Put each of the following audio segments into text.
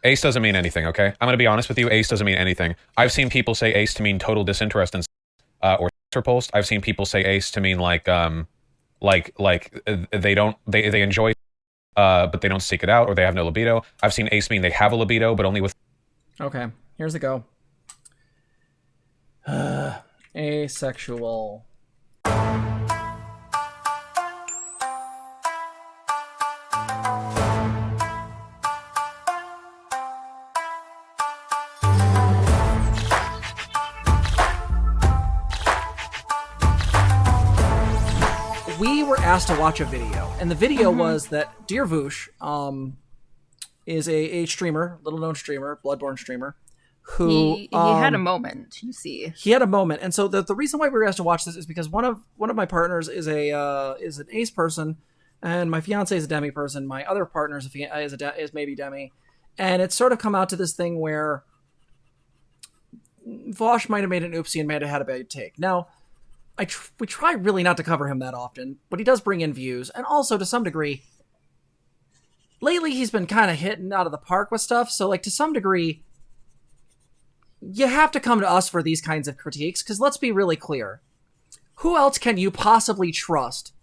Ace doesn't mean anything, okay? I'm gonna be honest with you. Ace doesn't mean anything. I've seen people say ace to mean total disinterest in or sex repulsed. I've seen people say ace to mean they enjoy but they don't seek it out or they have no libido. I've seen ace mean they have a libido but only with. Okay, here's the go. Asexual. We were asked to watch a video, and the video was that Dear Voosh is a streamer, little known streamer, Bloodborne streamer, who he had a moment. You see, he had a moment, and so the reason why we were asked to watch this is because one of my partners is an ace person, and my fiance is a demi person. My other partner is maybe demi, and it's sort of come out to this thing where Vosh might have made an oopsie and might have had a bad take. Now, we try really not to cover him that often, but he does bring in views, and also to some degree, lately he's been kind of hitting out of the park with stuff. So, like, to some degree, you have to come to us for these kinds of critiques, because let's be really clear. Who else can you possibly trust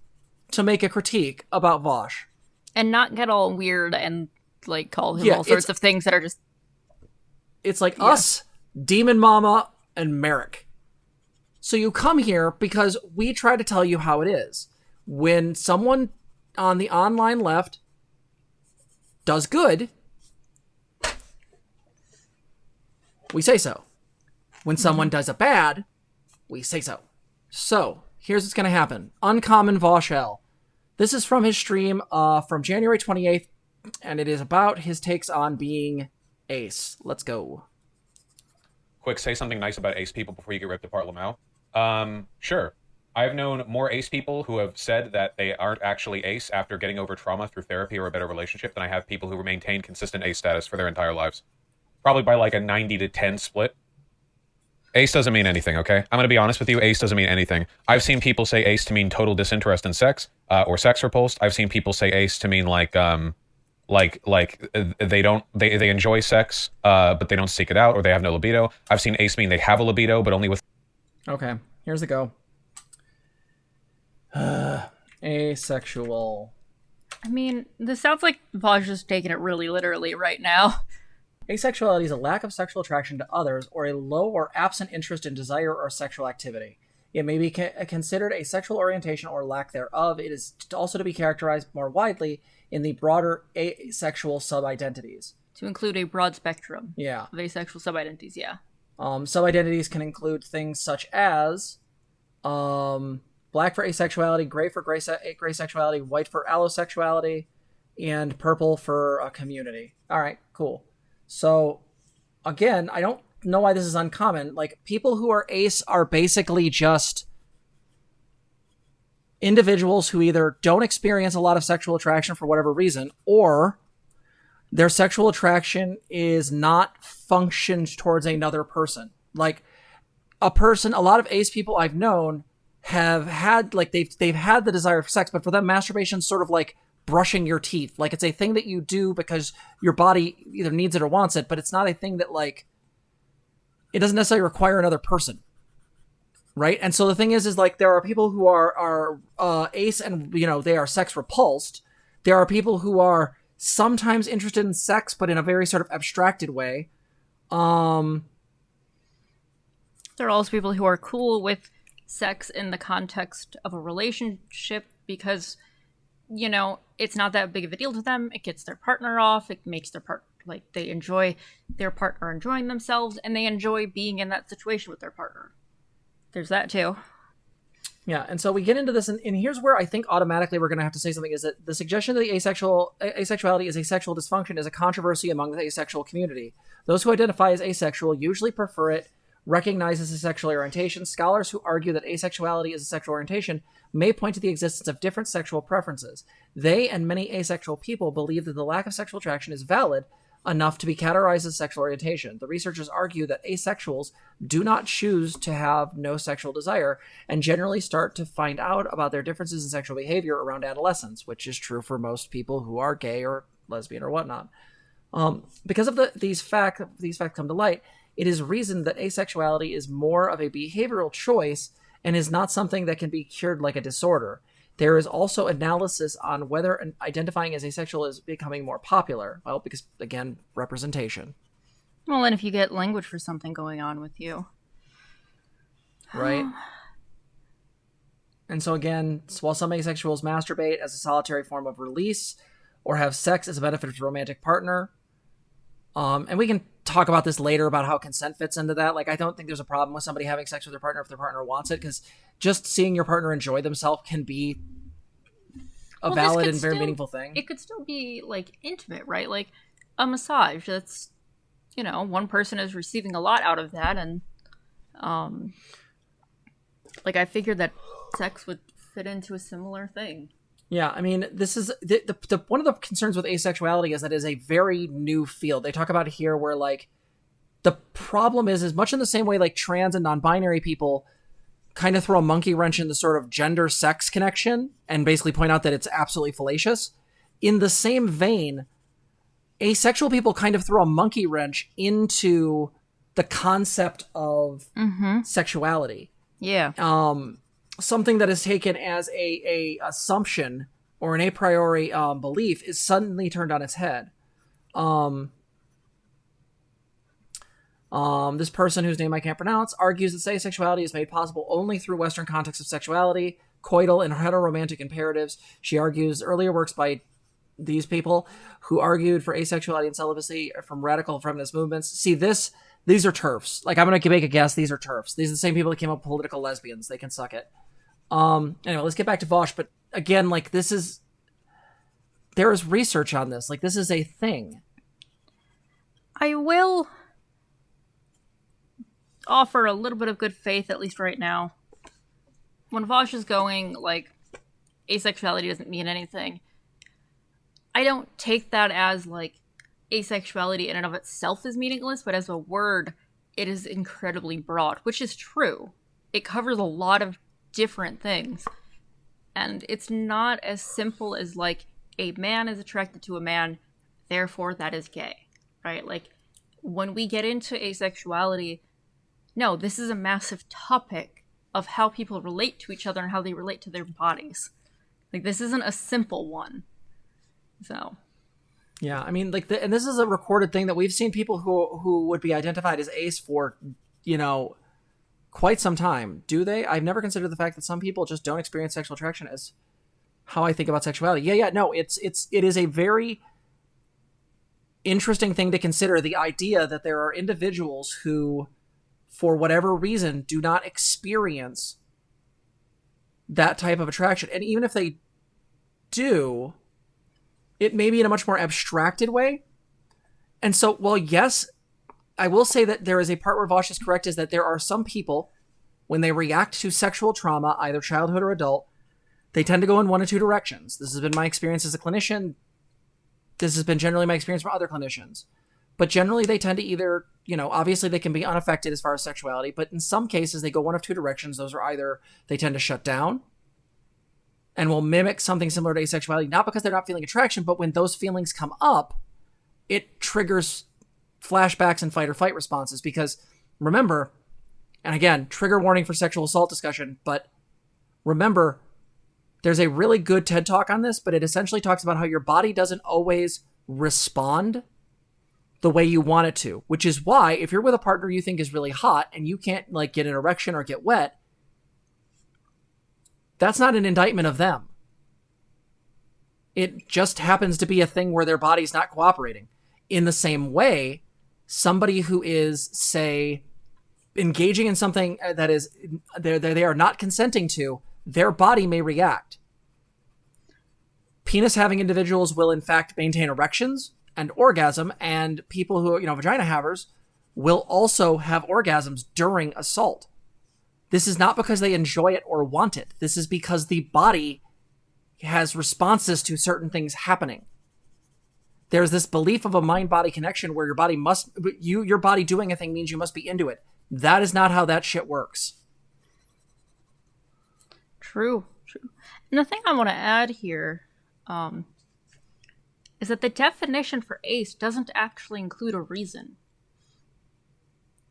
to make a critique about Vosh? and not get all weird and like call him all sorts of things that are just. It's like us, Demon Mama, and Merrick. So you come here because we try to tell you how it is. When someone on the online left does good, we say so. When someone does a bad, we say so. So, here's what's going to happen. Uncommon Voshel. This is from his stream from January 28th, and it is about his takes on being ace. Let's go. Quick, say something nice about ace people before you get ripped apart, Lamau. Sure. I've known more ace people who have said that they aren't actually ace after getting over trauma through therapy or a better relationship than I have people who maintain consistent ace status for their entire lives. Probably by like a 90 to 10 split. Ace doesn't mean anything, okay? I'm going to be honest with you. Ace doesn't mean anything. I've seen people say ace to mean total disinterest in sex, or sex repulsed. I've seen people say ace to mean they enjoy sex, but they don't seek it out, or they have no libido. I've seen ace mean they have a libido, but only with. Okay, here's the go. Asexual. I mean, this sounds like Vaj is taking it really literally right now. Asexuality is a lack of sexual attraction to others or a low or absent interest in desire or sexual activity. It may be considered a sexual orientation or lack thereof. It is also to be characterized more widely in the broader asexual sub-identities. To include a broad spectrum of asexual sub-identities, Sub-identities can include things such as black for asexuality, gray for gray sexuality, white for allosexuality, and purple for community. All right, cool. So, again, I don't know why this is uncommon. Like, people who are ace are basically just individuals who either don't experience a lot of sexual attraction for whatever reason, or their sexual attraction is not functioned towards another person. Like, a lot of ace people I've known have had, like, they've had the desire for sex, but for them, masturbation's sort of like brushing your teeth. Like, it's a thing that you do because your body either needs it or wants it, but it's not a thing that, like, it doesn't necessarily require another person, right? And so the thing is like, there are people who are ace and, you know, they are sex repulsed. There are people who are sometimes interested in sex, but in a very sort of abstracted way. There are also people who are cool with sex in the context of a relationship because, you know, it's not that big of a deal to them. It gets their partner off. It makes their they enjoy their partner enjoying themselves, and they enjoy being in that situation with their partner. There's that too. Yeah, and so we get into this, and here's where I think automatically we're going to have to say something, is that the suggestion that the asexuality is a sexual dysfunction is a controversy among the asexual community. Those who identify as asexual usually prefer it recognized as a sexual orientation. Scholars who argue that asexuality is a sexual orientation may point to the existence of different sexual preferences. They and many asexual people believe that the lack of sexual attraction is valid enough to be categorized as sexual orientation. The researchers argue that asexuals do not choose to have no sexual desire and generally start to find out about their differences in sexual behavior around adolescence, which is true for most people who are gay or lesbian or whatnot. Because of these facts come to light, it is reasoned that asexuality is more of a behavioral choice and is not something that can be cured like a disorder. There is also analysis on whether identifying as asexual is becoming more popular. Well, because, again, representation. Well, and if you get language for something going on with you. Right? And so, again, while some asexuals masturbate as a solitary form of release or have sex as a benefit to a romantic partner, and we can talk about this later about how consent fits into that. Like, I don't think there's a problem with somebody having sex with their partner if their partner wants it, because just seeing your partner enjoy themselves can be a valid and very meaningful thing. It could still be, like, intimate, right? Like, a massage. That's, you know, one person is receiving a lot out of that, and, like, I figured that sex would fit into a similar thing. Yeah, I mean, this is the one of the concerns with asexuality is that it is a very new field. They talk about it here where, like, the problem is much in the same way like trans and non-binary people kind of throw a monkey wrench in the sort of gender-sex connection and basically point out that it's absolutely fallacious. In the same vein, asexual people kind of throw a monkey wrench into the concept of sexuality. Yeah. Something that is taken as a assumption or an a priori belief is suddenly turned on its head. This person, whose name I can't pronounce, argues that asexuality is made possible only through Western contexts of sexuality, coital and heteroromantic imperatives. She argues earlier works by these people who argued for asexuality and celibacy from radical feminist movements. See, these are TERFs. Like, I'm going to make a guess. These are TERFs. These are the same people that came up with political lesbians. They can suck it. Anyway, let's get back to Vosh. But again, like, there is research on this. Like, this is a thing. I will offer a little bit of good faith, at least right now. When Vosh is going, like, asexuality doesn't mean anything, I don't take that as, like, asexuality in and of itself is meaningless, but as a word, it is incredibly broad, which is true. It covers a lot of different things. And it's not as simple as, like, a man is attracted to a man, therefore that is gay, right? Like, when we get into asexuality, no, this is a massive topic of how people relate to each other and how they relate to their bodies. Like, this isn't a simple one. So... yeah, I mean, like, and this is a recorded thing that we've seen people who would be identified as ace for, you know, quite some time. Do they? I've never considered the fact that some people just don't experience sexual attraction as how I think about sexuality. Yeah, no, it is a very interesting thing to consider, the idea that there are individuals who, for whatever reason, do not experience that type of attraction. And even if they do, it may be in a much more abstracted way. And so, well, yes, I will say that there is a part where Vosh is correct, is that there are some people, when they react to sexual trauma, either childhood or adult, they tend to go in one of two directions. This has been my experience as a clinician. This has been generally my experience from other clinicians. But generally, they tend to either, you know, obviously they can be unaffected as far as sexuality, but in some cases, they go one of two directions. Those are either they tend to shut down and will mimic something similar to asexuality, not because they're not feeling attraction, but when those feelings come up, it triggers flashbacks and fight or flight responses. Because remember, and again, trigger warning for sexual assault discussion, but remember, there's a really good TED Talk on this, but it essentially talks about how your body doesn't always respond the way you want it to, which is why if you're with a partner you think is really hot and you can't, like, get an erection or get wet, that's not an indictment of them. It just happens to be a thing where their body's not cooperating. In the same way, somebody who is, say, engaging in something that is they are not consenting to, their body may react. Penis having individuals will in fact maintain erections and orgasm, and people who are, you know, vagina havers will also have orgasms during assault. This is not because they enjoy it or want it. This is because the body has responses to certain things happening. There's this belief of a mind-body connection where your body your body doing a thing means you must be into it. That is not how that shit works. True. And the thing I want to add here is that the definition for ace doesn't actually include a reason.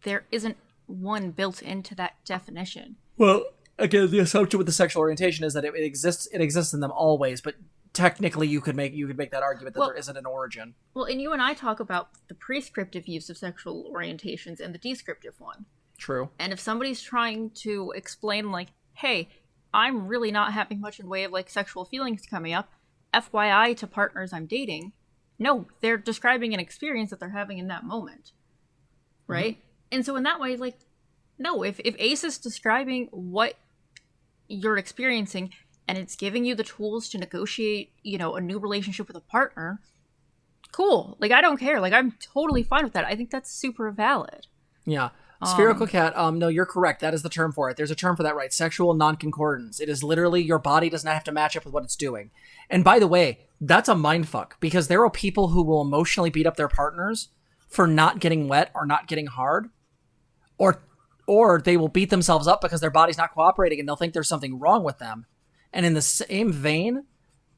There isn't one built into that definition. Well, again, the assumption with the sexual orientation is that it exists in them always, but technically you could make that argument that there isn't an origin. Well, and you and I talk about the prescriptive use of sexual orientations and the descriptive one. True. And if somebody's trying to explain, like, hey, I'm really not having much in the way of, like, sexual feelings coming up, FYI to partners I'm dating, no, they're describing an experience that they're having in that moment. Right? Mm-hmm. And so in that way, like, no, if ace is describing what you're experiencing and it's giving you the tools to negotiate, you know, a new relationship with a partner, cool. Like, I don't care. Like, I'm totally fine with that. I think that's super valid. Yeah. Spherical cat, no, you're correct. That is the term for it. There's a term for that, right? Sexual non-concordance. It is literally your body does not have to match up with what it's doing. And by the way, that's a mindfuck, because there are people who will emotionally beat up their partners for not getting wet or not getting hard, or they will beat themselves up because their body's not cooperating and they'll think there's something wrong with them. And in the same vein,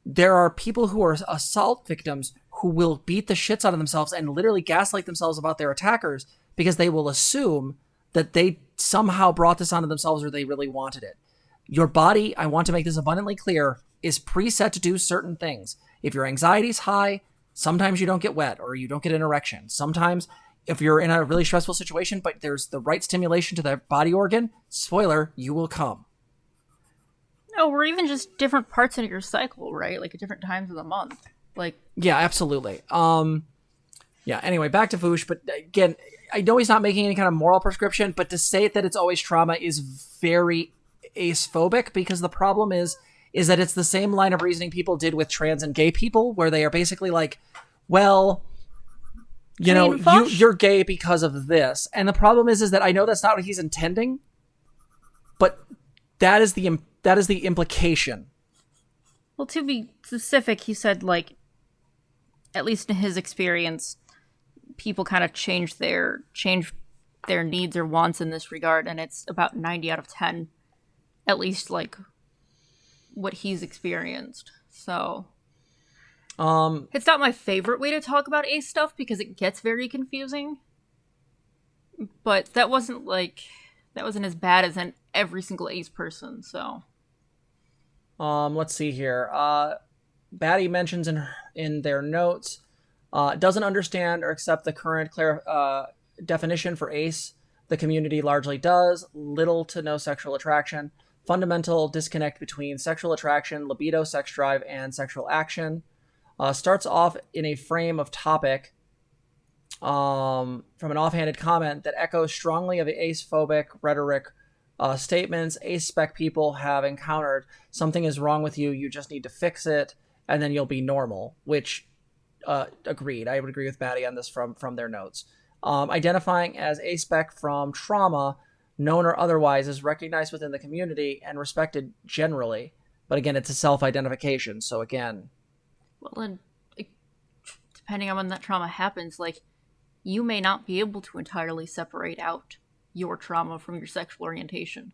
there are people who are assault victims who will beat the shits out of themselves and literally gaslight themselves about their attackers because they will assume that they somehow brought this onto themselves or they really wanted it. Your body, I want to make this abundantly clear, is preset to do certain things. If your anxiety's high, sometimes you don't get wet or you don't get an erection. Sometimes if you're in a really stressful situation, but there's the right stimulation to the body organ, spoiler, you will come. No, or even just different parts of your cycle, right? Like at different times of the month. Like, yeah, absolutely. Yeah, anyway, back to Voosh, but again, I know he's not making any kind of moral prescription, but to say that it's always trauma is very ace-phobic, because the problem is that it's the same line of reasoning people did with trans and gay people, where they are basically like, well, you're gay because of this. And the problem is that I know that's not what he's intending, but that is the implication. Well, to be specific, he said, like, at least in his experience, people kind of change their needs or wants in this regard, and it's about 90 out of 10, at least, like, what he's experienced. So it's not my favorite way to talk about ace stuff because it gets very confusing, but that wasn't as bad as every single ace person. So let's see here. Batty mentions in their notes, doesn't understand or accept the current definition for ace. The community largely does. Little to no sexual attraction. Fundamental disconnect between sexual attraction, libido, sex drive, and sexual action. Starts off in a frame of topic from an offhanded comment that echoes strongly of the ace-phobic rhetoric statements ace-spec people have encountered. Something is wrong with you, you just need to fix it, and then you'll be normal, which, agreed. I would agree with Batty on this from their notes. Identifying as ace-spec from trauma, known or otherwise, is recognized within the community and respected generally. But again, it's a self-identification, so again... Well, and depending on when that trauma happens, like, you may not be able to entirely separate out your trauma from your sexual orientation.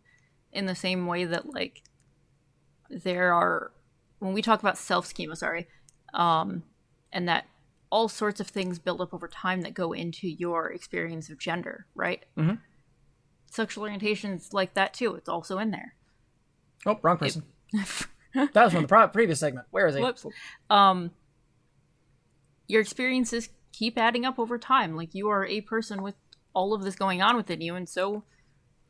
In the same way that, like, there are... When we talk about self-schema, and that all sorts of things build up over time that go into your experience of gender, right? Mm-hmm. Sexual orientation's like that, too. It's also in there. Oh, wrong person. That was from the previous segment. Where is he? Whoops. Your experiences keep adding up over time. Like, you are a person with all of this going on within you, and so,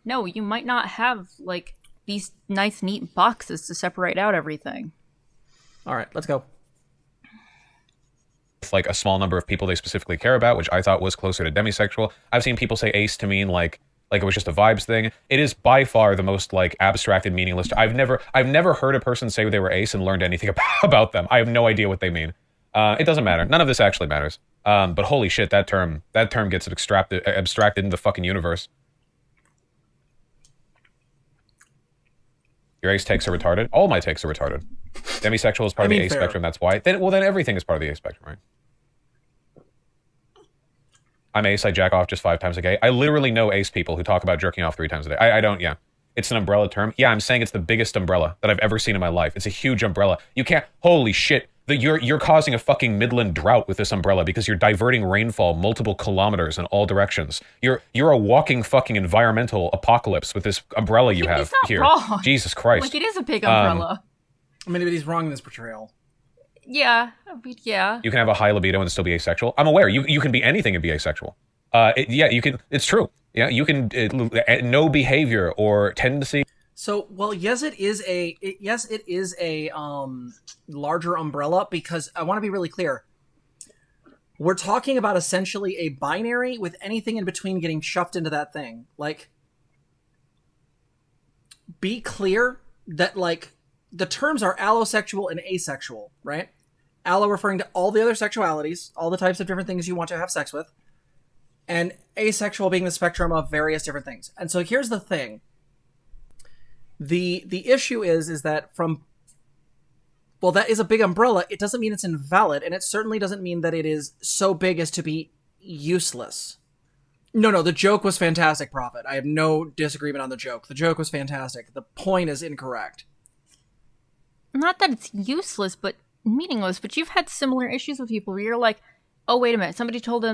no, you might not have, like, these nice, neat boxes to separate out everything. All right, let's go. Like a small number of people they specifically care about, which I thought was closer to demisexual. I've seen people say ace to mean like it was just a vibes thing. It is by far the most like abstracted, meaningless. I've never heard a person say they were ace and learned anything about them. I have no idea what they mean. It doesn't matter. None of this actually matters. But holy shit, that term gets abstracted into the fucking universe. Your ace takes are retarded. All my takes are retarded. Demisexual is part of the ace spectrum. That's why. Then everything is part of the ace spectrum, right? I'm ace. I jack off just 5 times a day. I literally know ace people who talk about jerking off 3 times a day. I don't. Yeah, it's an umbrella term. Yeah, I'm saying it's the biggest umbrella that I've ever seen in my life. It's a huge umbrella. You can't. Holy shit. You're causing a fucking Midland drought with this umbrella because you're diverting rainfall multiple kilometers in all directions. You're a walking fucking environmental apocalypse with this umbrella you have He's not here. wrong. Jesus Christ. Like, it is a big umbrella. I mean, but he's wrong in this portrayal. Yeah. I mean, yeah. You can have a high libido and still be asexual. I'm aware. You can be anything and be asexual. You can. It's true. Yeah, you can. No behavior or tendency. So, well, yes, it is a larger umbrella, because I want to be really clear. We're talking about essentially a binary with anything in between getting shoved into that thing. Like, be clear that, like, the terms are allosexual and asexual, right? Allo referring to all the other sexualities, all the types of different things you want to have sex with, and asexual being the spectrum of various different things. And so here's the thing. The issue is that that is a big umbrella. It doesn't mean it's invalid, and it certainly doesn't mean that it is so big as to be useless. No, the joke was fantastic, Prophet. I have no disagreement on the joke. The joke was fantastic. The point is incorrect. Not that it's useless, but meaningless. But you've had similar issues with people where you're like, oh, wait a minute, somebody told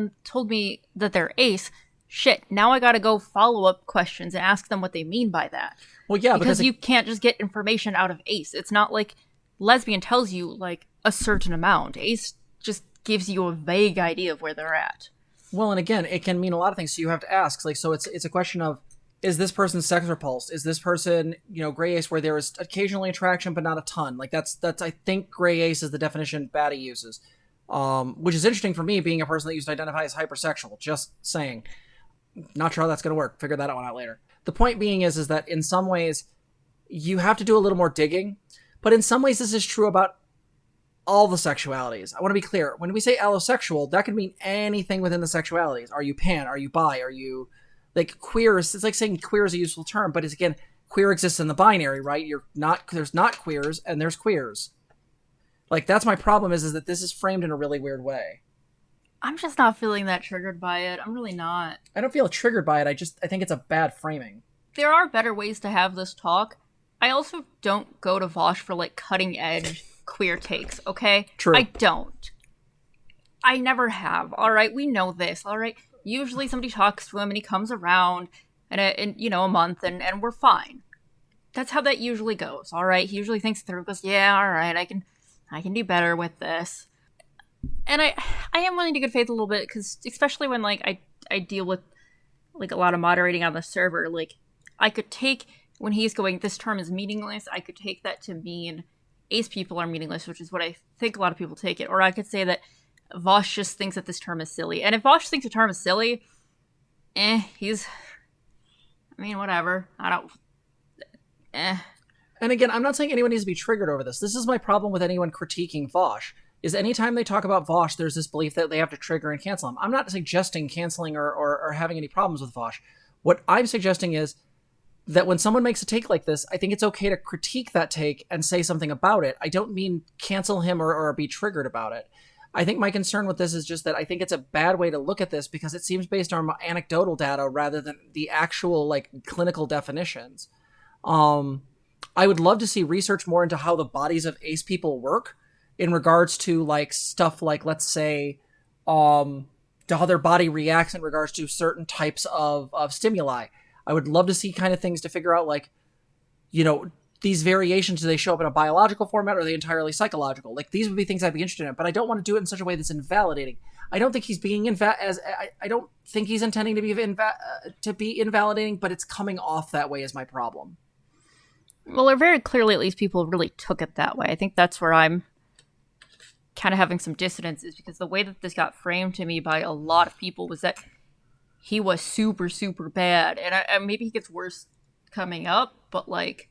me that they're ace. Shit, now I gotta go follow-up questions and ask them what they mean by that. Well, yeah, because you can't just get information out of ace. It's not like lesbian tells you, like, a certain amount. Ace just gives you a vague idea of where they're at. Well, and again, it can mean a lot of things, so you have to ask. Like, so it's a question of, is this person sex repulsed? Is this person, gray ace, where there is occasionally attraction but not a ton? Like, that's I think gray ace is the definition Batty uses, which is interesting for me, being a person that used to identify as hypersexual. Just saying. Not sure how that's going to work. Figure that one out later. The point being is that in some ways, you have to do a little more digging, but in some ways this is true about all the sexualities. I want to be clear. When we say allosexual, that could mean anything within the sexualities. Are you pan? Are you bi? Are you, like, queer? It's like saying queer is a useful term, but it's, again, queer exists in the binary, right? There's not queers and there's queers. Like, that's my problem is that this is framed in a really weird way. I'm just not feeling that triggered by it. I'm really not. I don't feel triggered by it. I think it's a bad framing. There are better ways to have this talk. I also don't go to Vosh for, like, cutting edge queer takes, okay? True. I don't. I never have, all right? We know this, all right? Usually somebody talks to him and he comes around in a month and we're fine. That's how that usually goes, all right? He usually thinks through, goes, yeah, all right, I can do better with this. And I am willing to good faith a little bit, because especially when, like, I deal with, like, a lot of moderating on the server, like, I could take, when he's going, this term is meaningless, I could take that to mean ace people are meaningless, which is what I think a lot of people take it. Or I could say that Vosh just thinks that this term is silly. And if Vosh thinks a term is silly, whatever. And again, I'm not saying anyone needs to be triggered over this. This is my problem with anyone critiquing Vosh. Is anytime they talk about Vosh, there's this belief that they have to trigger and cancel him. I'm not suggesting canceling or having any problems with Vosh. What I'm suggesting is that when someone makes a take like this, I think it's okay to critique that take and say something about it. I don't mean cancel him or be triggered about it. I think my concern with this is just that I think it's a bad way to look at this, because it seems based on anecdotal data rather than the actual, like, clinical definitions. I would love to see research more into how the bodies of ace people work, in regards to, like, stuff like, let's say, to how their body reacts in regards to certain types of stimuli. I would love to see kind of things to figure out, like, these variations, do they show up in a biological format, or are they entirely psychological? Like, these would be things I'd be interested in, but I don't want to do it in such a way that's invalidating. I don't think he's being I don't think he's intending to be invalidating, but it's coming off that way is my problem. Well, or very clearly, at least people really took it that way. I think that's where I'm kind of having some dissonance, is because the way that this got framed to me by a lot of people was that he was super, super bad. And maybe he gets worse coming up, but, like,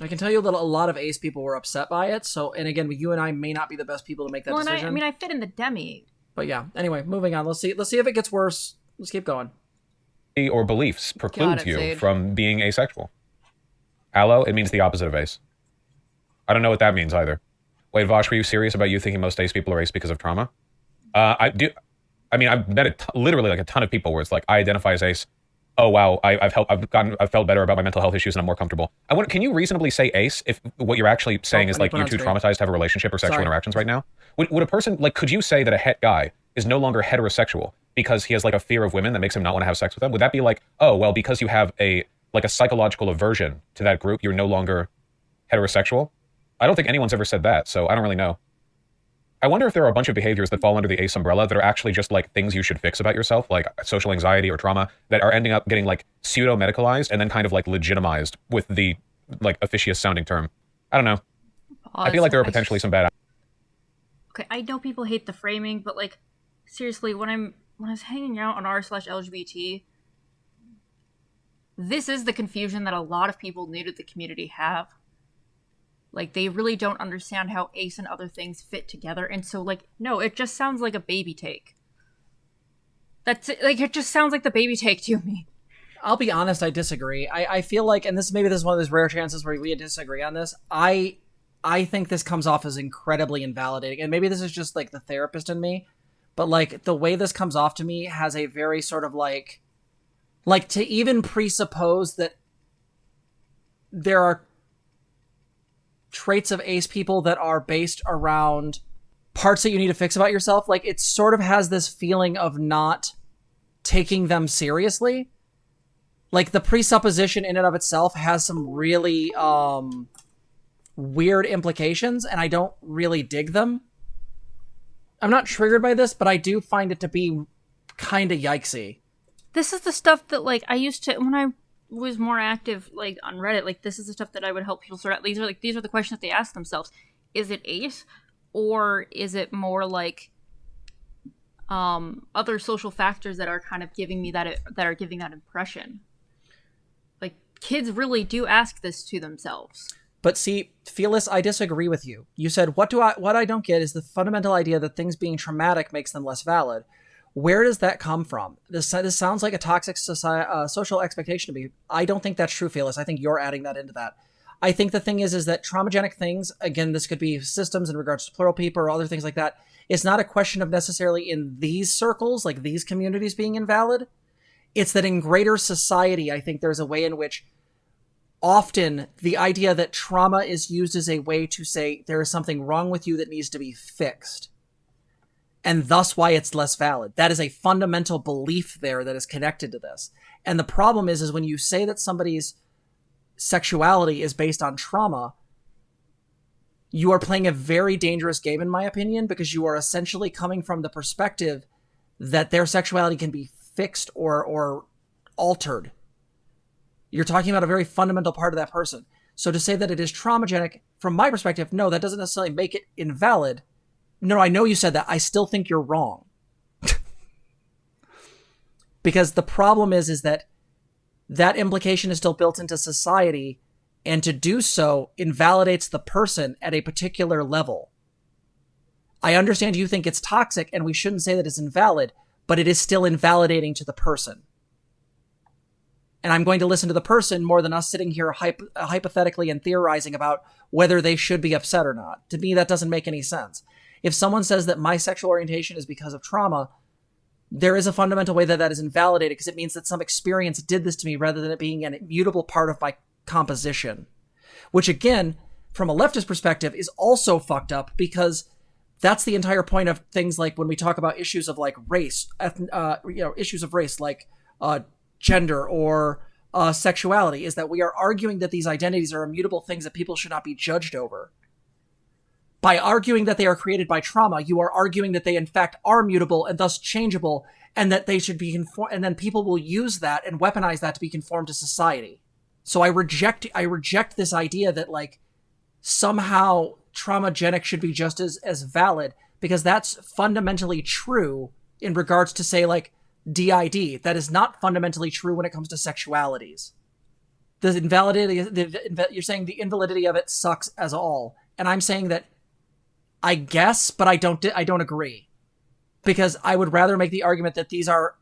I can tell you that a lot of ace people were upset by it. So, and again, you and I may not be the best people to make that decision. I fit in the demi. But yeah, anyway, moving on. Let's see if it gets worse. Let's keep going. Or beliefs precludes you from being asexual. Allo, it means the opposite of ace. I don't know what that means either. Wait, Vosh, were you serious about you thinking most ace people are ace because of trauma? I do. I mean, I've met literally like a ton of people where it's like, I identify as ace oh wow, I've felt better about my mental health issues and I'm more comfortable. Can you reasonably say ace if what you're actually saying is let me like put you're on too screen. traumatized to have a relationship or sexual Sorry. interactions right now? Would a person, like, could you say that a het guy is no longer heterosexual because he has like a fear of women that makes him not want to have sex with them? Would that be like, oh well, because you have a psychological aversion to that group, you're no longer heterosexual? I don't think anyone's ever said that, so I don't really know. I wonder if there are a bunch of behaviors that fall under the ACE umbrella that are actually just like things you should fix about yourself, like social anxiety or trauma, that are ending up getting like pseudo-medicalized and then kind of like legitimized with the like officious sounding term. I don't know. I feel like there are potentially some bad. Okay, I know people hate the framing, but like seriously, when I was hanging out on r/LGBT, this is the confusion that a lot of people new to the community have. Like, they really don't understand how ACE and other things fit together. And so, like, no, it just sounds like a baby take. That's it. Like, it just sounds like the baby take to me. I'll be honest, I disagree. I feel like, and this is one of those rare chances where we disagree on this. I think this comes off as incredibly invalidating. And maybe this is just, like, the therapist in me. But, like, the way this comes off to me has a very sort of, like to even presuppose that there are traits of ace people that are based around parts that you need to fix about yourself, like it sort of has this feeling of not taking them seriously. Like the presupposition in and of itself has some really weird implications, and I don't really dig them. I'm not triggered by this, but I do find it to be kind of yikesy. This is the stuff that, like, I used to, when I was more active, like, on Reddit, like, this is the stuff that I would help people sort out. These are the questions that they ask themselves. Is it ACE, or is it more like other social factors that are kind of giving me that impression? Like, kids really do ask this to themselves. But see, Fearless, I disagree with you. You said, what I don't get is the fundamental idea that things being traumatic makes them less valid. Where does that come from? This sounds like a toxic social expectation to me. I don't think that's true, Fearless. I think you're adding that into that. I think the thing is that traumagenic things, again, this could be systems in regards to plural people or other things like that. It's not a question of necessarily in these circles, like these communities being invalid. It's that in greater society, I think there's a way in which often the idea that trauma is used as a way to say there is something wrong with you that needs to be fixed. And thus why it's less valid. That is a fundamental belief there that is connected to this. And the problem is when you say that somebody's sexuality is based on trauma, you are playing a very dangerous game, in my opinion, because you are essentially coming from the perspective that their sexuality can be fixed or altered. You're talking about a very fundamental part of that person. So to say that it is traumagenic, from my perspective, no, that doesn't necessarily make it invalid. No, I know you said that. I still think you're wrong. Because the problem is that implication is still built into society, and to do so invalidates the person at a particular level. I understand you think it's toxic, and we shouldn't say that it's invalid, but it is still invalidating to the person. And I'm going to listen to the person more than us sitting here hypothetically and theorizing about whether they should be upset or not. To me, that doesn't make any sense. If someone says that my sexual orientation is because of trauma, there is a fundamental way that that is invalidated, because it means that some experience did this to me rather than it being an immutable part of my composition. Which, again, from a leftist perspective, is also fucked up, because that's the entire point of things like when we talk about issues of like race, issues of race like gender or sexuality, is that we are arguing that these identities are immutable things that people should not be judged over. By arguing that they are created by trauma, you are arguing that they in fact are mutable and thus changeable, and that they should be and then people will use that and weaponize that to be conformed to society. So I reject this idea that like somehow traumagenic should be just as valid, because that's fundamentally true in regards to, say, like DID. That is not fundamentally true when it comes to sexualities. The invalidity, you're saying the invalidity of it sucks as all, and I'm saying that I guess, but I don't agree, because I would rather make the argument that these are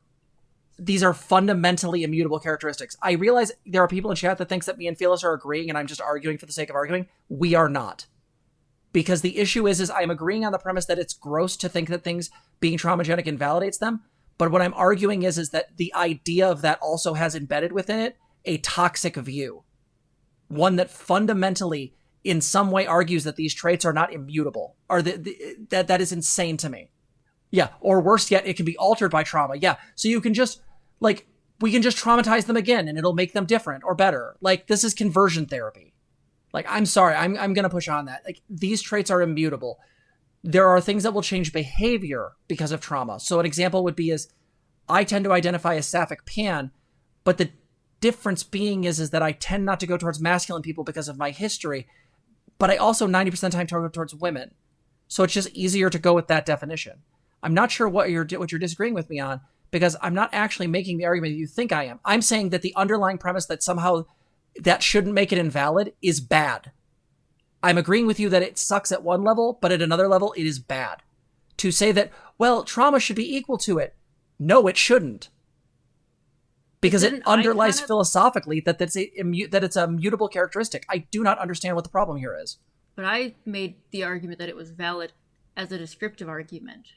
fundamentally immutable characteristics. I realize there are people in chat that thinks that me and Felix are agreeing and I'm just arguing for the sake of arguing. We are not. Because the issue is I'm agreeing on the premise that it's gross to think that things being traumagenic invalidates them, But what I'm arguing is that the idea of that also has embedded within it a toxic view. One that fundamentally, in some way, argues that these traits are not immutable. Or that is insane to me. Yeah, or worse yet, it can be altered by trauma. Yeah, so you can just, like, we can just traumatize them again and it'll make them different or better. Like, this is conversion therapy. Like, I'm sorry, I'm going to push on that. Like, these traits are immutable. There are things that will change behavior because of trauma. So an example would be I tend to identify as sapphic pan, but the difference being is that I tend not to go towards masculine people because of my history, but I also 90% of the time go towards women. So it's just easier to go with that definition. I'm not sure what you're disagreeing with me on, because I'm not actually making the argument that you think I am. I'm saying that the underlying premise that somehow that shouldn't make it invalid is bad. I'm agreeing with you that it sucks at one level, but at another level, it is bad. To say that, well, trauma should be equal to it. No, it shouldn't. Because it underlies philosophically that it's a mutable characteristic. I do not understand what the problem here is. But I made the argument that it was valid as a descriptive argument,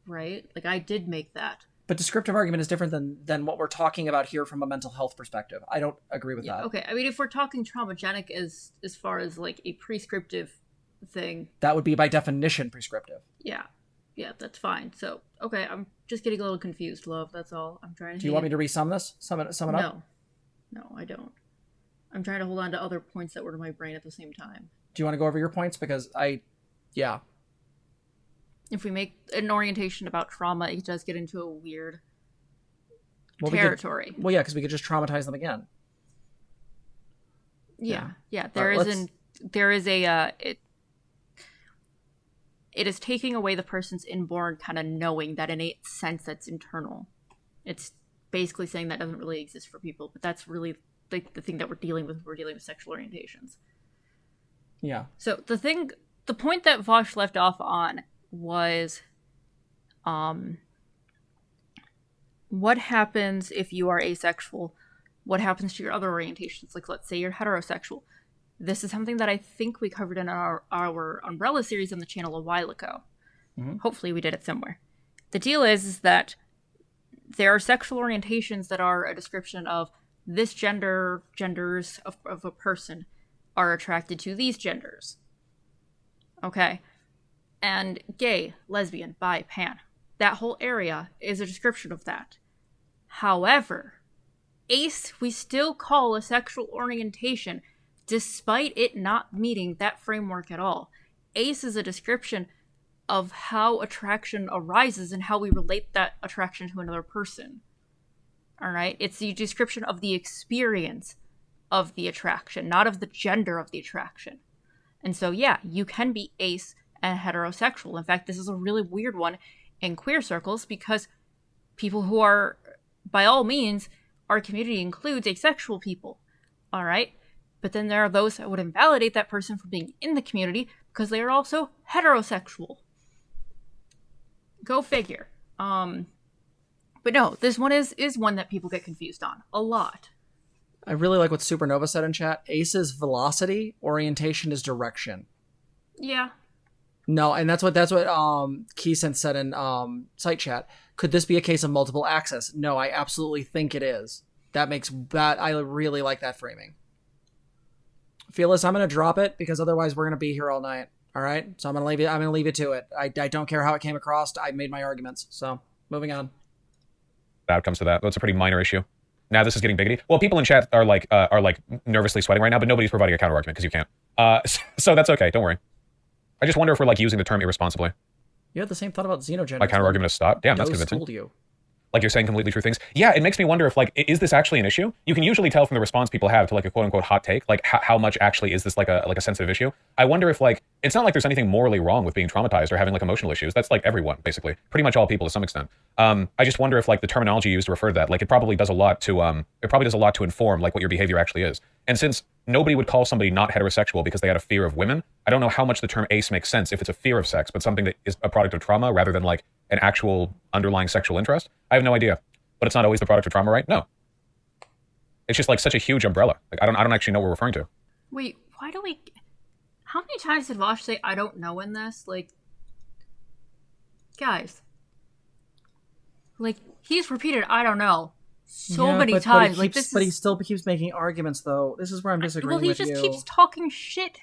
right? Like, I did make that. But descriptive argument is different than what we're talking about here from a mental health perspective. I don't agree with that. Okay, I mean, if we're talking traumagenic as far as, like, a prescriptive thing... That would be, by definition, prescriptive. Yeah, that's fine. So, okay, I'm just getting a little confused, love. That's all. I'm trying to... Do you want me to resum this? Sum it up? No, I don't. I'm trying to hold on to other points that were in my brain at the same time. Do you want to go over your points? Because if we make an orientation about trauma, it does get into a weird territory. Because we could just traumatize them again. Yeah. It is taking away the person's inborn kind of knowing, that innate sense that's internal. It's basically saying that doesn't really exist for people, but that's really like the thing that we're dealing with when we're dealing with sexual orientations. Yeah. So the point that Vosh left off on was what happens if you are asexual? What happens to your other orientations? Like, let's say you're heterosexual. This is something that I think we covered in our Umbrella series on the channel a while ago. Mm-hmm. Hopefully we did it somewhere. The deal is that there are sexual orientations that are a description of this genders of a person are attracted to these genders. Okay. And gay, lesbian, bi, pan. That whole area is a description of that. However, ace we still call a sexual orientation despite it not meeting that framework at all. Ace is a description of how attraction arises and how we relate that attraction to another person. Alright? It's the description of the experience of the attraction, not of the gender of the attraction. And so, yeah, you can be ace and heterosexual. In fact, this is a really weird one in queer circles because people who are, by all means, our community includes asexual people. Alright? But then there are those that would invalidate that person from being in the community because they are also heterosexual. Go figure. But no, this one is one that people get confused on a lot. I really like what Supernova said in chat. Ace is velocity, orientation is direction. Yeah. No, and that's what Keeson said in site chat. Could this be a case of multiple access? No, I absolutely think it is. I really like that framing. Fearless, I'm going to drop it because otherwise we're going to be here all night. All right? So I'm going to leave it to it. I don't care how it came across. I made my arguments. So moving on. Outcomes to that. That's a pretty minor issue. Now this is getting biggity. Well, people in chat are like nervously sweating right now, but nobody's providing a counter argument because you can't. So that's okay. Don't worry. I just wonder if we're like using the term irresponsibly. You had the same thought about xenogender. My counter argument is stop. Damn, that's convincing. Schooled you. Like you're saying completely true things. Yeah, it makes me wonder if like, is this actually an issue? You can usually tell from the response people have to like a quote unquote hot take, like how much actually is this like a sensitive issue? I wonder if like, it's not like there's anything morally wrong with being traumatized or having like emotional issues. That's like everyone, basically. Pretty much all people to some extent. I just wonder if like the terminology used to refer to that, like it probably does a lot to inform like what your behavior actually is. And since nobody would call somebody not heterosexual because they had a fear of women, I don't know how much the term ace makes sense if it's a fear of sex, but something that is a product of trauma rather than like an actual underlying sexual interest. I have no idea. But it's not always the product of trauma, right? No. It's just like such a huge umbrella. Like I don't actually know what we're referring to. Wait, how many times did Vosh say I don't know in this? Like, guys. Like, he's repeated, I don't know, so Yeah, many but times. he keeps, he still keeps making arguments, though. This is where I'm disagreeing Well, he with just you. keeps talking shit.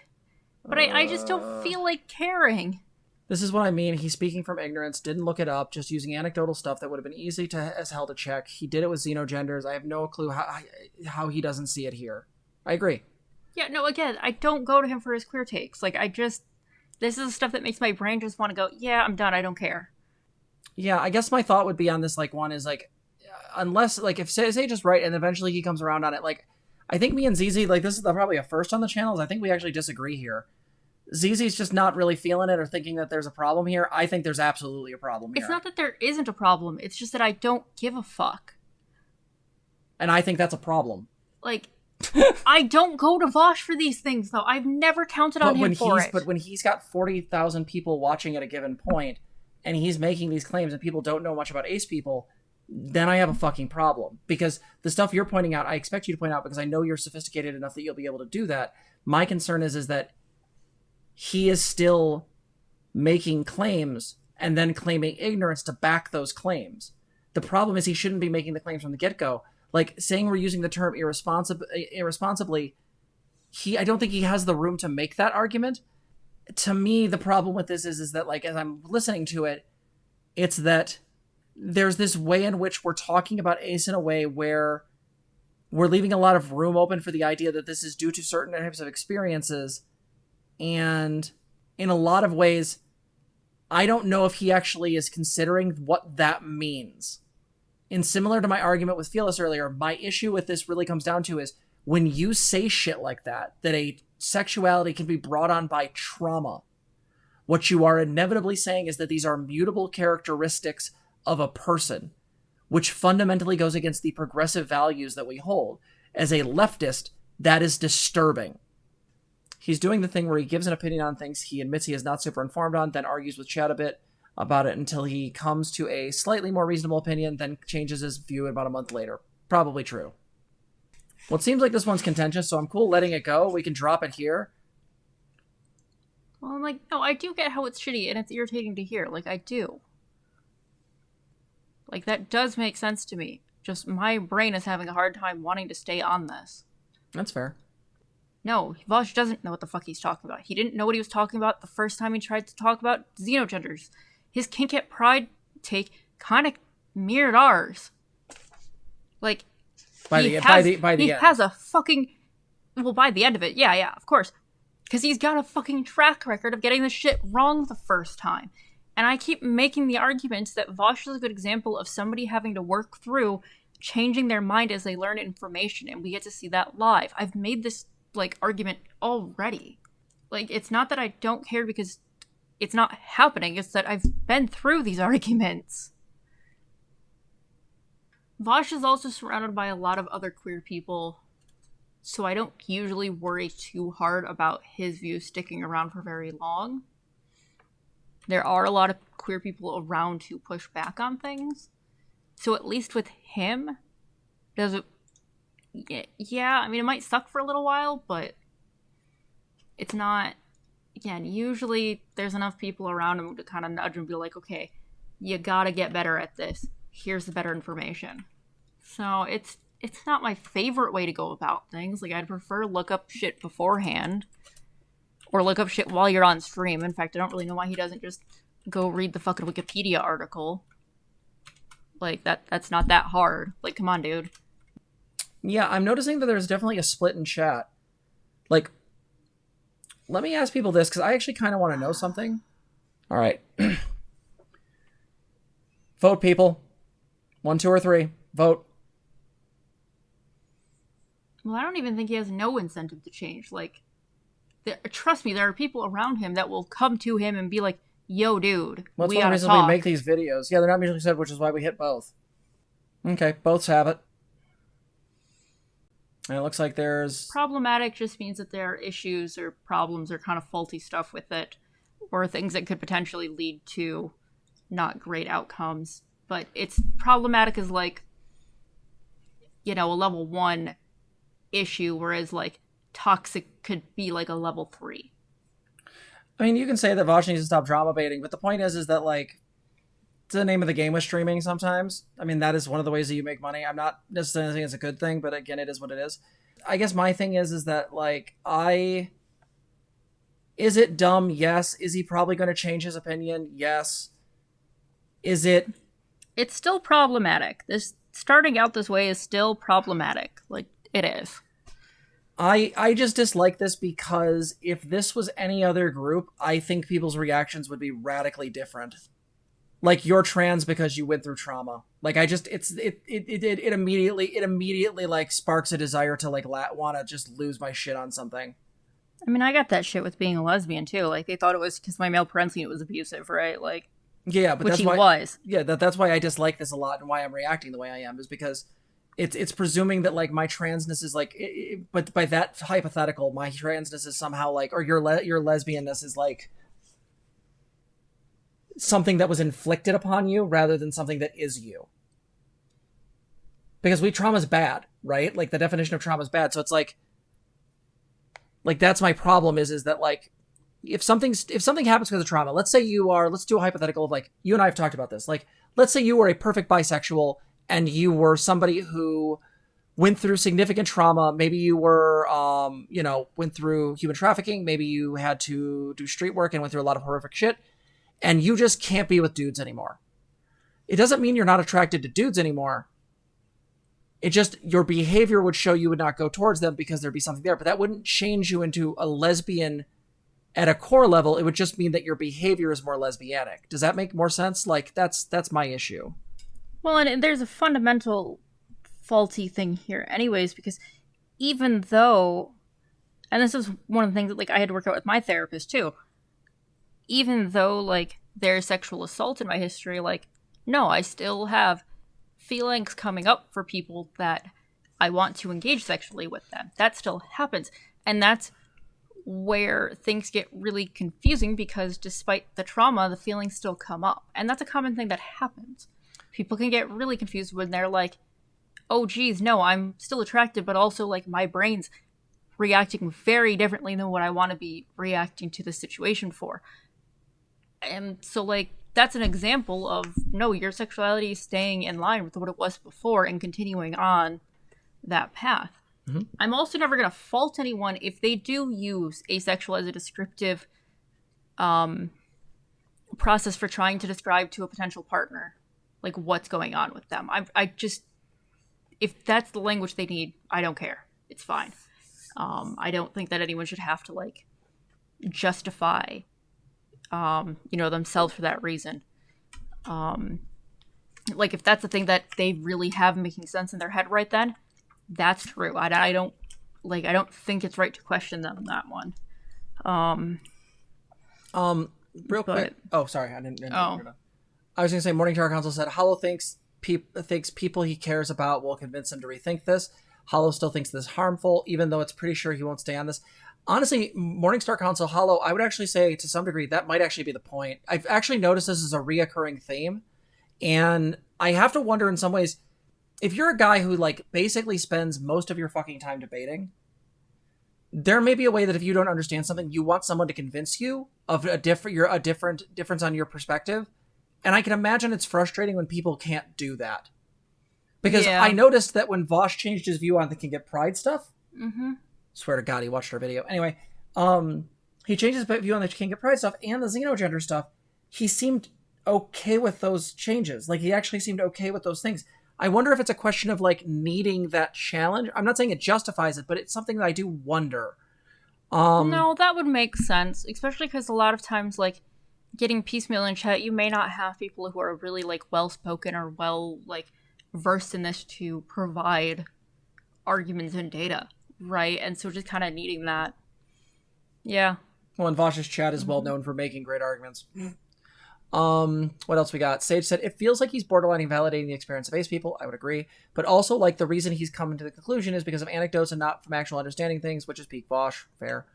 But I just don't feel like caring. This is what I mean. He's speaking from ignorance, didn't look it up, just using anecdotal stuff that would have been easy as hell to check. He did it with xenogenders. I have no clue how he doesn't see it here. I agree. Yeah, no, again, I don't go to him for his queer takes. Like, this is the stuff that makes my brain just want to go, yeah, I'm done, I don't care. Yeah, I guess my thought would be on this, like, one is, like, unless, like, if Sage is right and eventually he comes around on it, like, I think me and ZZ, like, this is probably a first on the channels. I think we actually disagree here. ZZ's just not really feeling it or thinking that there's a problem here. I think there's absolutely a problem here. It's not that there isn't a problem. It's just that I don't give a fuck. And I think that's a problem. Like, I don't go to Vosh for these things, though. I've never counted on him for it. But when he's got 40,000 people watching at a given point, and he's making these claims and people don't know much about ace people, then I have a fucking problem. Because the stuff you're pointing out, I expect you to point out because I know you're sophisticated enough that you'll be able to do that. My concern is that he is still making claims and then claiming ignorance to back those claims. The problem is he shouldn't be making the claims from the get-go. Like, saying we're using the term irresponsibly, I don't think he has the room to make that argument. To me, the problem with this is that, like, as I'm listening to it, it's that there's this way in which we're talking about ace in a way where we're leaving a lot of room open for the idea that this is due to certain types of experiences. And in a lot of ways, I don't know if he actually is considering what that means. And similar to my argument with Fearless earlier, my issue with this really comes down to is when you say shit like that a sexuality can be brought on by trauma, what you are inevitably saying is that these are mutable characteristics of a person, which fundamentally goes against the progressive values that we hold. As a leftist, that is disturbing. He's doing the thing where he gives an opinion on things he admits he is not super informed on, then argues with Chad a bit about it until he comes to a slightly more reasonable opinion, then changes his view about a month later. Probably true. Well, it seems like this one's contentious, so I'm cool letting it go. We can drop it here. Well, I'm like, no, I do get how it's shitty and it's irritating to hear. Like, I do. Like, that does make sense to me. Just my brain is having a hard time wanting to stay on this. That's fair. No, Vosh doesn't know what the fuck he's talking about. He didn't know what he was talking about the first time he tried to talk about xenogenders. His kink at pride take kind of mirrored ours. Like, by the end. He has a fucking... Well, by the end of it, yeah, of course. Because he's got a fucking track record of getting this shit wrong the first time. And I keep making the argument that Vosh is a good example of somebody having to work through changing their mind as they learn information, and we get to see that live. I've made this, like, argument already. Like, it's not that I don't care because it's not happening, it's that I've been through these arguments. Vosh is also surrounded by a lot of other queer people, so I don't usually worry too hard about his views sticking around for very long. There are a lot of queer people around who push back on things, so at least with him, does it... Yeah, I mean, it might suck for a little while, but it's not... Again, usually there's enough people around him to kind of nudge and be like, okay, you gotta get better at this. Here's the better information. So it's not my favorite way to go about things. Like, I'd prefer look up shit beforehand. Or look up shit while you're on stream. In fact, I don't really know why he doesn't just go read the fucking Wikipedia article. Like, that's not that hard. Like, come on, dude. Yeah, I'm noticing that there's definitely a split in chat. Like, let me ask people this, because I actually kind of want to know something. All right. Vote, people. 1, 2, or 3. Vote. Well, I don't even think he has no incentive to change. Like, trust me, there are people around him that will come to him and be like, yo, dude, well, we that's one gotta reason talk. we make these videos. Yeah, they're not mutually said, which is why we hit both. Okay, boths have it. And it looks like there's... Problematic just means that there are issues or problems or kind of faulty stuff with it, or things that could potentially lead to not great outcomes. But it's problematic as, like, you know, a level 1 issue, whereas, like, toxic could be, like, a level 3. I mean, you can say that Vosh needs to stop drama baiting, but the point is that, like, the name of the game with streaming sometimes. I mean, that is one of the ways that you make money. I'm not necessarily saying it's a good thing, but again, it is what it is. I guess my thing is that, like, is it dumb? Yes. Is he probably going to change his opinion? Yes. Is it? It's still problematic. This starting out this way is still problematic. Like, it is. I just dislike this because if this was any other group, I think people's reactions would be radically different. Like, you're trans because you went through trauma. Like, it immediately like sparks a desire to like want to just lose my shit on something. I mean, I got that shit with being a lesbian too. Like, they thought it was because my male parental unit was abusive, right? Like, yeah, but which that's he why, was. Yeah, that's why I dislike this a lot and why I'm reacting the way I am is because it's presuming that like my transness is like, but by that hypothetical, my transness is somehow like, or your lesbianness is like something that was inflicted upon you rather than something that is you. Because trauma's bad, right? Like, the definition of trauma is bad. So it's like that's my problem is that like, if something happens because of trauma, let's say let's do a hypothetical of like, you and I have talked about this. Like, let's say you were a perfect bisexual and you were somebody who went through significant trauma. Maybe you were, went through human trafficking. Maybe you had to do street work and went through a lot of horrific shit. And you just can't be with dudes anymore. It doesn't mean you're not attracted to dudes anymore. It just, your behavior would show you would not go towards them because there'd be something there. But that wouldn't change you into a lesbian at a core level. It would just mean that your behavior is more lesbianic. Does that make more sense? Like, that's my issue. Well, and there's a fundamental faulty thing here anyways, because even though, and this is one of the things that like I had to work out with my therapist too, even though like there's sexual assault in my history, like, no, I still have feelings coming up for people that I want to engage sexually with them. That still happens. And that's where things get really confusing because despite the trauma, the feelings still come up. And that's a common thing that happens. People can get really confused when they're like, oh geez, no, I'm still attracted, but also like my brain's reacting very differently than what I want to be reacting to the situation for. And so like, that's an example of, no, your sexuality is staying in line with what it was before and continuing on that path. Mm-hmm. I'm also never going to fault anyone if they do use asexual as a descriptive process for trying to describe to a potential partner, like, what's going on with them. I just, if that's the language they need, I don't care. It's fine. I don't think that anyone should have to, like, justify themselves for that reason. Like, if that's the thing that they really have making sense in their head right then, that's true. I don't think it's right to question them on that one. Real quick. Oh, sorry. I didn't I was going to say, Morning Tower Council said, Hollow thinks people he cares about will convince him to rethink this. Hollow still thinks this is harmful, even though it's pretty sure he won't stay on this. Honestly, Morningstar Council, Hollow, I would actually say to some degree that might actually be the point. I've actually noticed this as a reoccurring theme, and I have to wonder in some ways, if you're a guy who like basically spends most of your fucking time debating, there may be a way that if you don't understand something, you want someone to convince you of a different difference on your perspective. And I can imagine it's frustrating when people can't do that. Because I noticed that when Vosh changed his view on the Can Get Pride stuff, swear to God, he watched our video. Anyway, he changed his view on the Can Get Pride stuff and the xenogender stuff. He seemed okay with those changes. Like, he actually seemed okay with those things. I wonder if it's a question of, like, needing that challenge. I'm not saying it justifies it, but it's something that I do wonder. No, that would make sense, especially because a lot of times, like, getting piecemeal in chat, you may not have people who are really, like, well-spoken or well, like, versed in this to provide arguments and data, right? And so just kind of needing that. Yeah. Well, and Vosh's chat is well known for making great arguments. What else we got? Sage said, it feels like he's borderline invalidating the experience of ace people. I would agree. But also, like, the reason he's coming to the conclusion is because of anecdotes and not from actual understanding things, which is peak Vosh. Fair.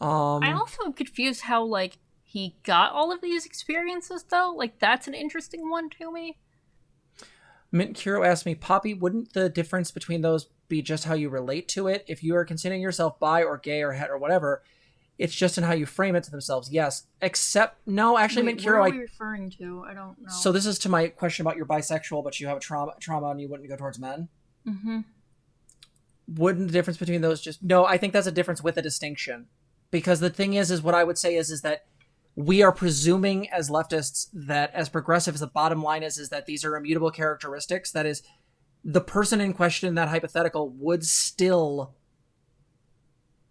I also am confused how, like, he got all of these experiences, though. Like, that's an interesting one to me. Mint Kuro asked me, Poppy, wouldn't the difference between those be just how you relate to it? If you are considering yourself bi or gay or het or whatever, It's just in how you frame it to themselves. Yes. Except, no, actually, Wait, Minkiro, what are we referring to? I don't know. So this is to my question about you're bisexual, but you have a trauma and you wouldn't go towards men. Mm-hmm. Wouldn't the difference between those just... No, I think that's a difference with a distinction. Because the thing is what I would say is that we are presuming as leftists that as progressives, the bottom line is that these are immutable characteristics. That is, the person in question in that hypothetical would still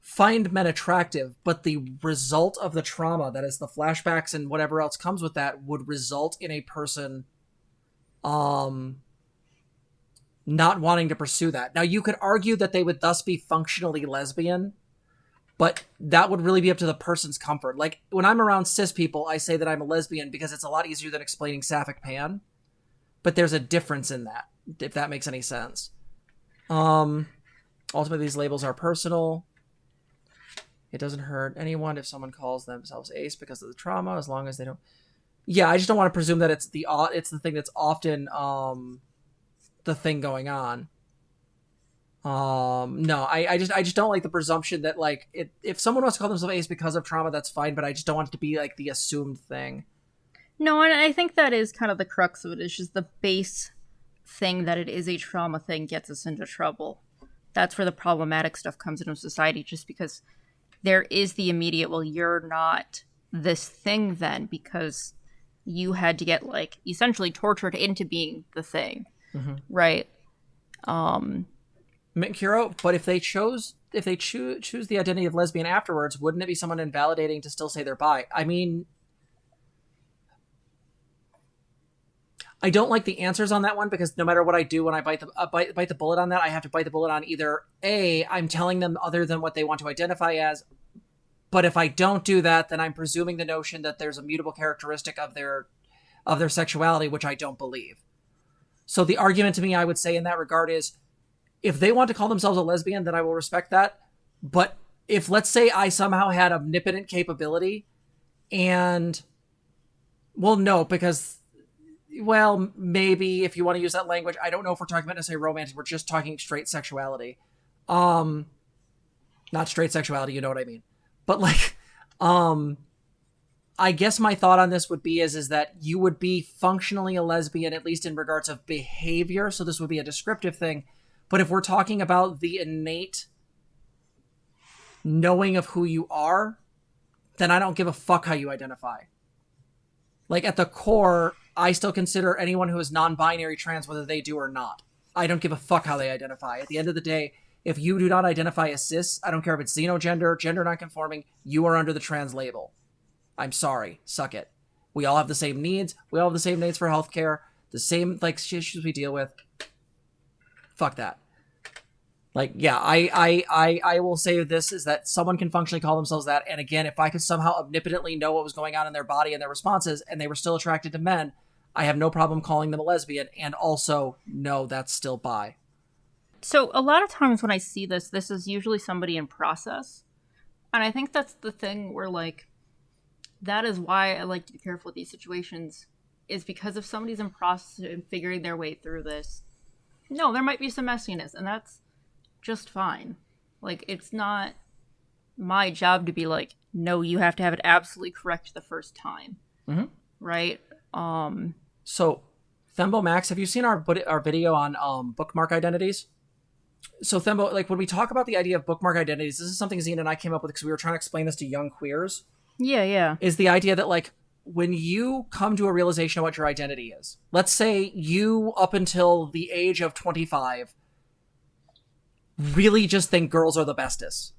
find men attractive, but the result of the trauma, that is the flashbacks and whatever else comes with that, would result in a person not wanting to pursue that. Now, you could argue that they would thus be functionally lesbian, but that would really be up to the person's comfort. Like, when I'm around cis people, I say that I'm a lesbian because it's a lot easier than explaining sapphic pan. But there's a difference in that, if that makes any sense. Ultimately, these labels are personal. It doesn't hurt anyone if someone calls themselves ace because of the trauma, as long as they don't... Yeah, I just don't want to presume that it's the thing that's often the thing going on. No, I just don't like the presumption that, like, if someone wants to call themselves ace because of trauma, that's fine, but I just don't want it to be like the assumed thing. No, and I think that is kind of the crux of it. It's just the base thing that it is a trauma thing gets us into trouble. That's where the problematic stuff comes into society, just because there is the immediate, well, you're not this thing then because you had to get, like, essentially tortured into being the thing. Mm-hmm. Right? Minkiro, but if they choose the identity of lesbian afterwards, wouldn't it be someone invalidating to still say they're bi? I mean, I don't like the answers on that one, because no matter what I do when I bite the bullet on that, I have to bite the bullet on either A, I'm telling them other than what they want to identify as, but if I don't do that, then I'm presuming the notion that there's a mutable characteristic of their sexuality, which I don't believe. So the argument to me, I would say in that regard is, if they want to call themselves a lesbian, then I will respect that. But if, let's say, I somehow had omnipotent capability and... Well, no, because... Well, maybe if you want to use that language, I don't know if we're talking about necessarily romantic. We're just talking straight sexuality. Not straight sexuality, you know what I mean. But, like, I guess my thought on this would be is that you would be functionally a lesbian, at least in regards of behavior. So this would be a descriptive thing. But if we're talking about the innate knowing of who you are, then I don't give a fuck how you identify. Like, at the core, I still consider anyone who is non-binary trans, whether they do or not. I don't give a fuck how they identify. At the end of the day, if you do not identify as cis, I don't care if it's xenogender, gender nonconforming, you are under the trans label. I'm sorry. Suck it. We all have the same needs. We all have the same needs for healthcare. The same, like, issues we deal with. Fuck that. Like, yeah, I will say this, is that someone can functionally call themselves that. And again, if I could somehow omnipotently know what was going on in their body and their responses, and they were still attracted to men, I have no problem calling them a lesbian. And also, no, that's still bi. So a lot of times when I see this is usually somebody in process. And I think that's the thing where, like, that is why I like to be careful with these situations, is because if somebody's in process and figuring their way through this, no, there might be some messiness, and that's just fine. Like, it's not my job to be like, no, you have to have it absolutely correct the first time. Mm-hmm. Right? So, Thembo Max, have you seen our video on bookmark identities? So, Thembo, like, when we talk about the idea of bookmark identities, this is something Zena and I came up with because we were trying to explain this to young queers. Yeah. Is the idea that, like, when you come to a realization of what your identity is, let's say you, up until the age of 25, really just think girls are the bestest.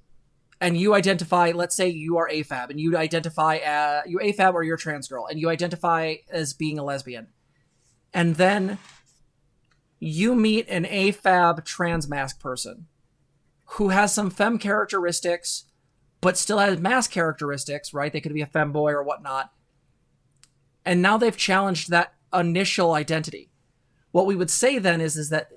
And you identify, let's say you are AFAB, and you identify you AFAB or you're a trans girl, and you identify as being a lesbian. And then you meet an AFAB trans mask person who has some femme characteristics, but still has mask characteristics, right? They could be a femboy or whatnot. And now they've challenged that initial identity. What we would say then is that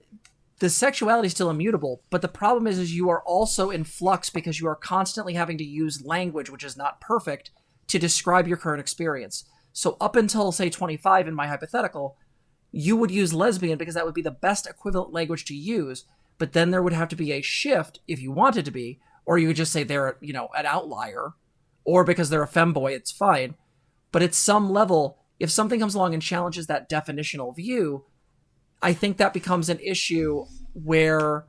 the sexuality is still immutable, but the problem is you are also in flux because you are constantly having to use language, which is not perfect, to describe your current experience. So up until, say, 25 in my hypothetical, you would use lesbian because that would be the best equivalent language to use, but then there would have to be a shift if you wanted to be, or you would just say they're, an outlier. or because they're a femboy, it's fine. But at some level, if something comes along and challenges that definitional view, I think that becomes an issue where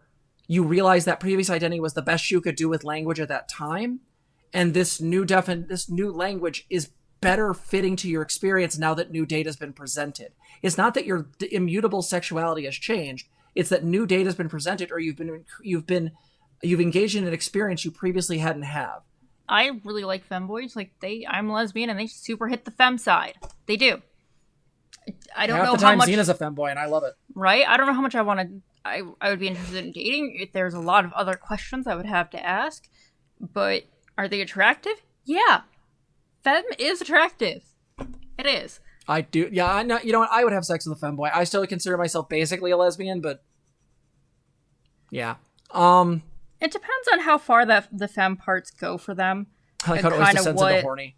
you realize that previous identity was the best you could do with language at that time, and this new language is better fitting to your experience now that new data has been presented. It's not that your immutable sexuality has changed; it's that new data has been presented, or you've engaged in an experience you previously hadn't have. I really like femboys. Like I'm lesbian, and they super hit the fem side. They do. I don't know how much. Zena's a femboy, and I love it. Right? I don't know how much I want to. I would be interested in dating. If there's a lot of other questions I would have to ask, but are they attractive? Yeah, fem is attractive. It is. I do. Yeah, I know. You know what? I would have sex with a femboy. I still consider myself basically a lesbian, but yeah. It depends on how far the fem parts go for them. Like how it always descends into horny.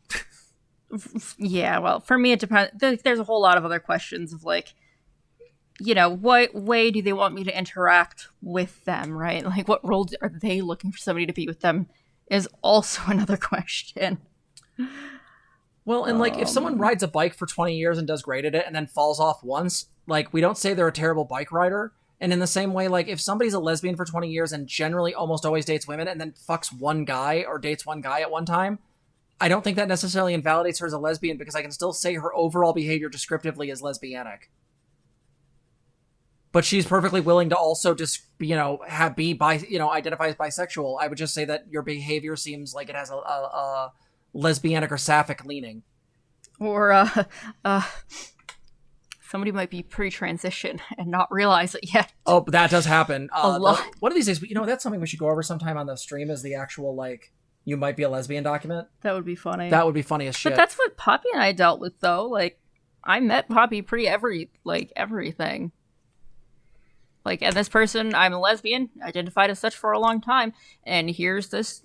Yeah, well, for me it depends. There's a whole lot of other questions of like, you know, what way do they want me to interact with them, right? Like, what role are they looking for somebody to be with them is also another question. Well, and like, if someone rides a bike for 20 years and does great at it and then falls off once, like, we don't say they're a terrible bike rider. And in the same way, like, if somebody's a lesbian for 20 years and generally almost always dates women and then fucks one guy or dates one guy at one time, I don't think that necessarily invalidates her as a lesbian, because I can still say her overall behavior descriptively is lesbianic. But she's perfectly willing to also just, identify as bisexual. I would just say that your behavior seems like it has a lesbianic or sapphic leaning. Or, somebody might be pre-transition and not realize it yet. Oh, that does happen. A lot. One of these days, that's something we should go over sometime on the stream, is the actual, like, you might be a lesbian document. That would be funny. That would be funny as shit. But that's what Poppy and I dealt with, though. Like, I met Poppy everything. Like, and this person, I'm a lesbian, identified as such for a long time, and here's this,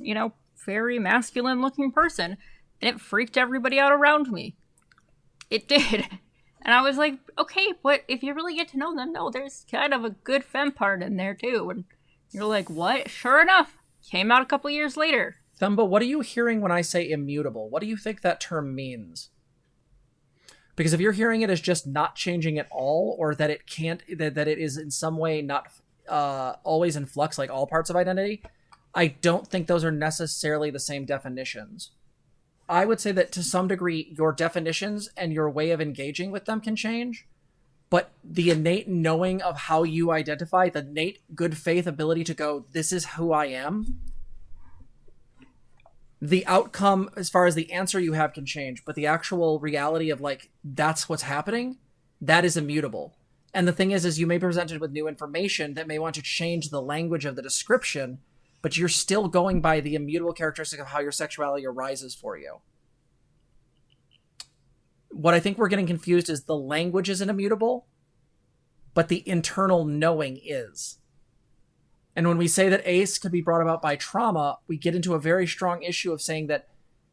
very masculine-looking person, and it freaked everybody out around me. It did. And I was like, okay, but if you really get to know them, no, there's kind of a good femme part in there, too. And you're like, what? Sure enough. Came out a couple years later. Thumbo, what are you hearing when I say immutable? What do you think that term means? Because if you're hearing it as just not changing at all, or that it can't, that it is in some way not always in flux like all parts of identity, I don't think those are necessarily the same definitions. I would say that to some degree, your definitions and your way of engaging with them can change, but the innate knowing of how you identify, the innate good faith ability to go, this is who I am, the outcome as far as the answer you have can change, but the actual reality of, like, that's what's happening, that is immutable. And the thing is you may be presented with new information that may want to change the language of the description, but you're still going by the immutable characteristic of how your sexuality arises for you. What I think we're getting confused is the language isn't immutable, but the internal knowing is. And when we say that ACE could be brought about by trauma, we get into a very strong issue of saying that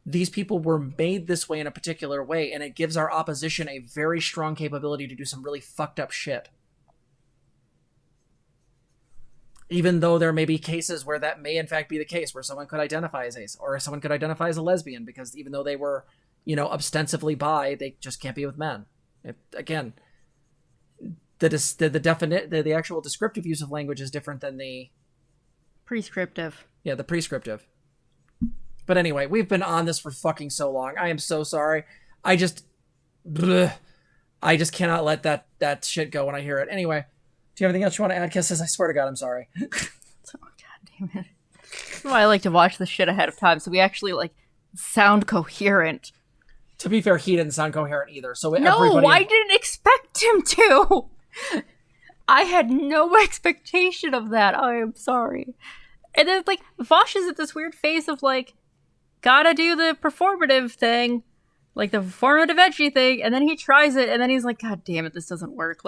these people were made this way in a particular way, and it gives our opposition a very strong capability to do some really fucked up shit. Even though there may be cases where that may in fact be the case, where someone could identify as ACE, or someone could identify as a lesbian, because even though they were, ostensibly bi, they just can't be with men. Again, the actual descriptive use of language is different than the prescriptive. Yeah, the prescriptive. But anyway, we've been on this for fucking so long. I am so sorry. I just cannot let that shit go when I hear it. Anyway, do you have anything else you want to add, Kisses? I swear to God, I'm sorry. Oh, God damn it. That's why I like to watch this shit ahead of time, so we actually, sound coherent. To be fair, he didn't sound coherent either, so No, I didn't expect him to! I had no expectation of that. I am sorry. And then, Vosh is at this weird phase of, gotta do the performative thing, the performative edgy thing, and then he tries it, and then he's like, God damn it, this doesn't work.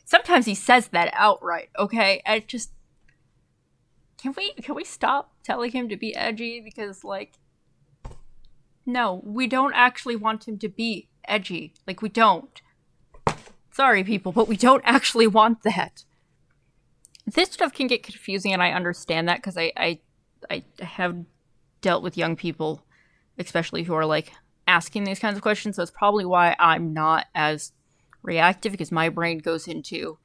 Sometimes he says that outright, okay? And can we stop telling him to be edgy? Because, no, we don't actually want him to be edgy. We don't. Sorry, people, but we don't actually want that. This stuff can get confusing, and I understand that, because I have dealt with young people especially who are like asking these kinds of questions. So it's probably why I'm not as reactive, because my brain goes into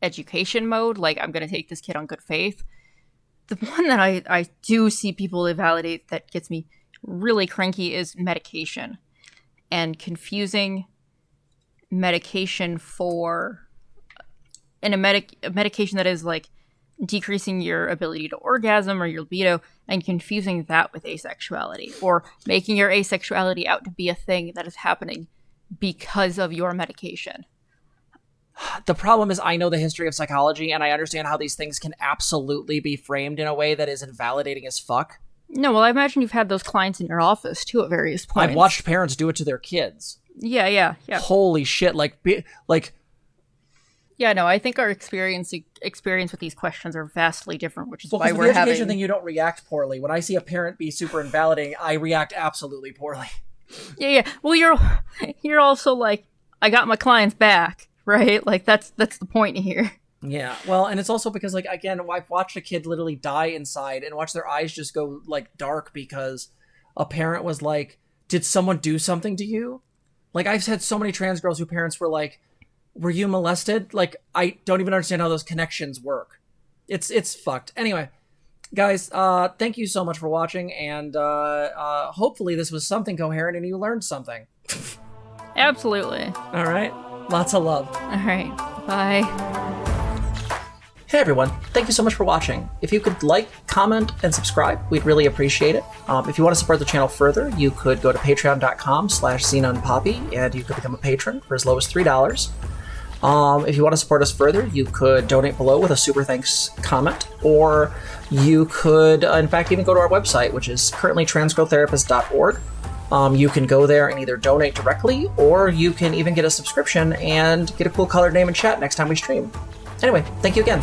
education mode. Like, I'm going to take this kid on good faith. The one that I do see people invalidate that gets me really cranky is medication, and confusing medication for a medication that is like decreasing your ability to orgasm or your libido, and confusing that with asexuality, or making your asexuality out to be a thing that is happening because of your medication. The problem is I know the history of psychology, and I understand how these things can absolutely be framed in a way that is invalidating as fuck. No, well, I imagine you've had those clients in your office too at various points. I've watched parents do it to their kids. Yeah. Holy shit! Yeah, no, I think our experience with these questions are vastly different, which is why we're having... the education thing, you don't react poorly. When I see a parent be super invalidating, I react absolutely poorly. Yeah. Well, you're also like, I got my clients back, right? Like, that's the point here. Yeah, well, and it's also because, like, again, I've watched a kid literally die inside and watch their eyes just go, like, dark because a parent was like, did someone do something to you? Like, I've had so many trans girls whose parents were like, were you molested? Like, I don't even understand how those connections work. It's fucked. Anyway, guys, thank you so much for watching, and hopefully this was something coherent and you learned something. Absolutely. All right. Lots of love. All right. Bye. Hey everyone, thank you so much for watching. If you could like, comment, and subscribe, we'd really appreciate it. If you want to support the channel further, you could go to patreon.com/XenaandPoppy, and you could become a patron for as low as $3. If you want to support us further, you could donate below with a super thanks comment, or you could, in fact, even go to our website, which is currently transgirltherapist.org. You can go there and either donate directly, or you can even get a subscription and get a cool colored name and chat next time we stream. Anyway, thank you again.